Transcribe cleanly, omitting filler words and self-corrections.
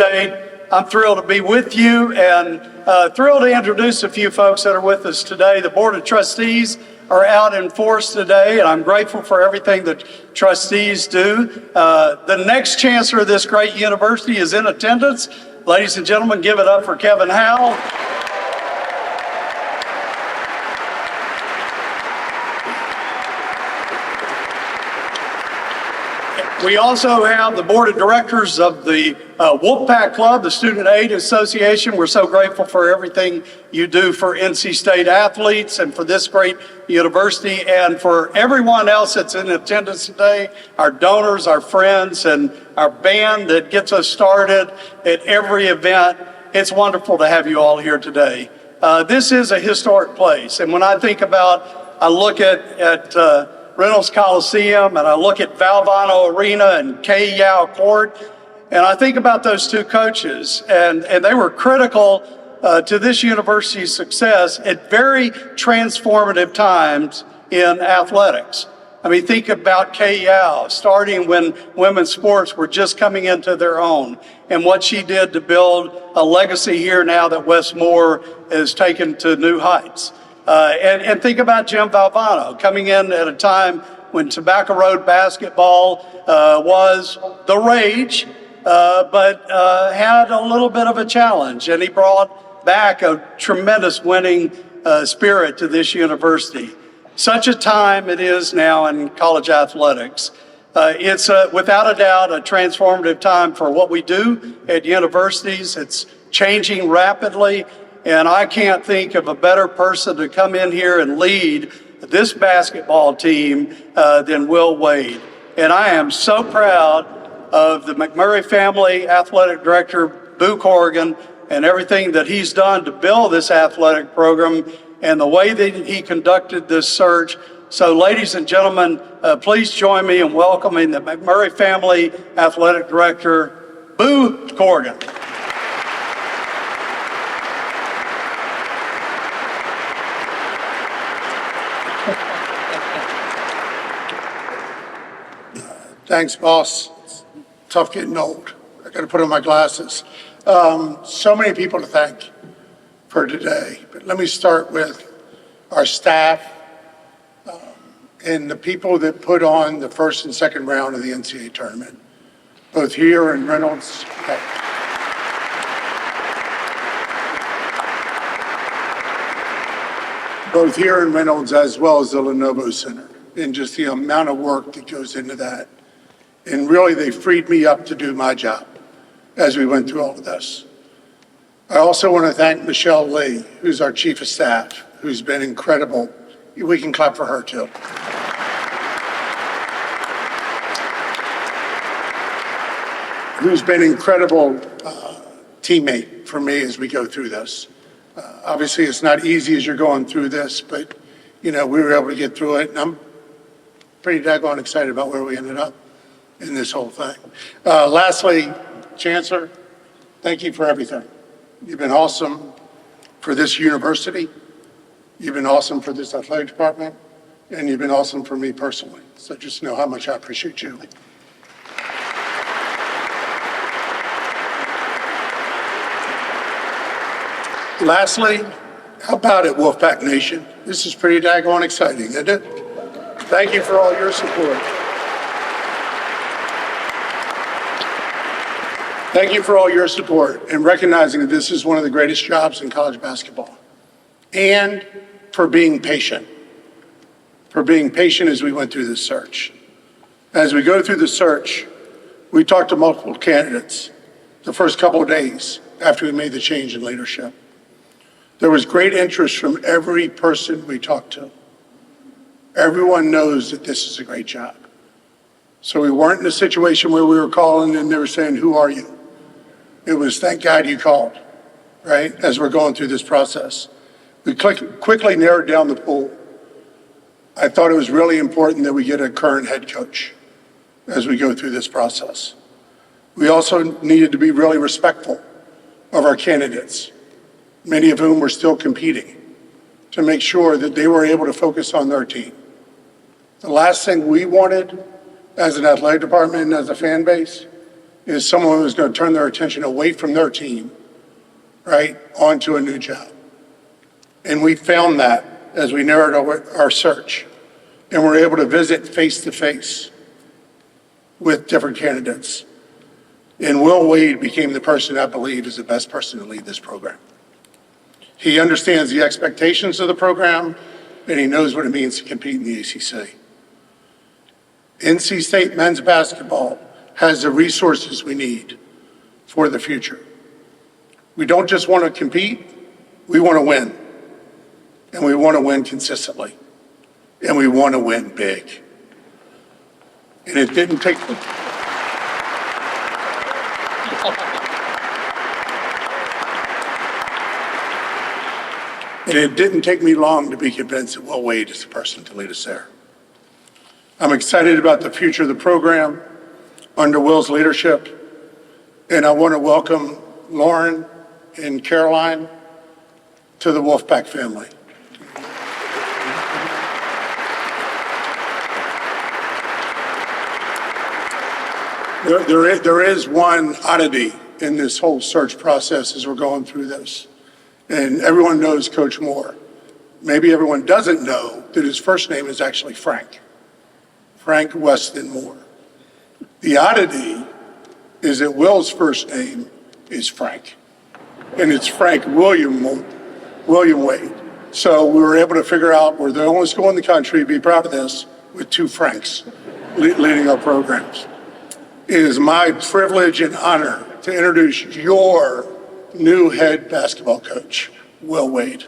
I'm thrilled to be with you and thrilled to introduce a few folks that are with us today. The Board of Trustees are out in force today, and I'm grateful for everything that trustees do. The next chancellor of this great university is in attendance. Ladies and gentlemen, give it up for Kevin Howell. We also have the board of directors of the Wolfpack Club, the Student Aid Association. We're so grateful for everything you do for NC State athletes and for this great university, and for everyone else that's in attendance today, our donors, our friends, and our band that gets us started at every event. It's wonderful to have you all here today. This is a historic place, and when I think about, I look at Reynolds Coliseum, and I look at Valvano Arena and Kay Yao Court, and I think about those two coaches, and they were critical to this university's success at very transformative times in athletics. I mean, think about Kay Yao, starting when women's sports were just coming into their own, and what she did to build a legacy here now that Westmore has taken to new heights. And think about Jim Valvano coming in at a time when Tobacco Road basketball was the rage, but had a little bit of a challenge, and he brought back a tremendous winning spirit to this university. Such a time it is now in college athletics. It's without a doubt a transformative time for what we do at universities. It's changing rapidly. And I can't think of a better person to come in here and lead this basketball team than Will Wade. And I am so proud of the McMurray family athletic director, Boo Corrigan, and everything that he's done to build this athletic program and the way that he conducted this search. So ladies and gentlemen, please join me in welcoming the McMurray family athletic director, Boo Corrigan. Thanks, boss. It's tough getting old. I got to put on my glasses. So many people to thank for today. But let me start with our staff and the people that put on the first and second round of the NCAA tournament, both here in Reynolds. Both here in Reynolds as well as the Lenovo Center, and just the amount of work that goes into that. And really, they freed me up to do my job as we went through all of this. I also want to thank Michelle Lee, who's our chief of staff, who's been incredible. We can clap for her too. Who's been an incredible teammate for me as we go through this. Obviously, it's not easy as you're going through this, but we were able to get through it, and I'm pretty daggone excited about where we ended up in this whole thing. Lastly, Chancellor, thank you for everything. You've been awesome for this university. You've been awesome for this athletic department, and you've been awesome for me personally. So just know how much I appreciate you. Lastly, how about it, Wolfpack Nation? This is pretty daggone exciting, isn't it? Thank you for all your support. Thank you for all your support and recognizing that this is one of the greatest jobs in college basketball, and for being patient as we went through this search. As we go through the search, we talked to multiple candidates the first couple of days after we made the change in leadership. There was great interest from every person we talked to. Everyone knows that this is a great job. So we weren't in a situation where we were calling and they were saying, "Who are you?" It was, "Thank God you called," right? As we're going through this process. We quickly narrowed down the pool. I thought it was really important that we get a current head coach as we go through this process. We also needed to be really respectful of our candidates, many of whom were still competing, to make sure that they were able to focus on their team. The last thing we wanted as an athletic department and as a fan base is someone who's going to turn their attention away from their team, right, onto a new job. And we found that as we narrowed our search, and we're able to visit face-to-face with different candidates. And Will Wade became the person I believe is the best person to lead this program. He understands the expectations of the program, and he knows what it means to compete in the ACC. NC State men's basketball has the resources we need for the future. We don't just want to compete, we want to win. And we want to win consistently. And we want to win big. And it didn't take And it didn't take me long to be convinced that Will Wade is the person to lead us there. I'm excited about the future of the program under Will's leadership, and I want to welcome Lauren and Caroline to the Wolfpack family. There is one oddity in this whole search process as we're going through this. And everyone knows Coach Moore. Maybe everyone doesn't know that his first name is actually Frank Weston Moore. The oddity is that Will's first name is Frank, and it's Frank William Wade. So we were able to figure out we're the only school in the country, be proud of this, with two Franks leading our programs. It is my privilege and honor to introduce your new head basketball coach, Will Wade.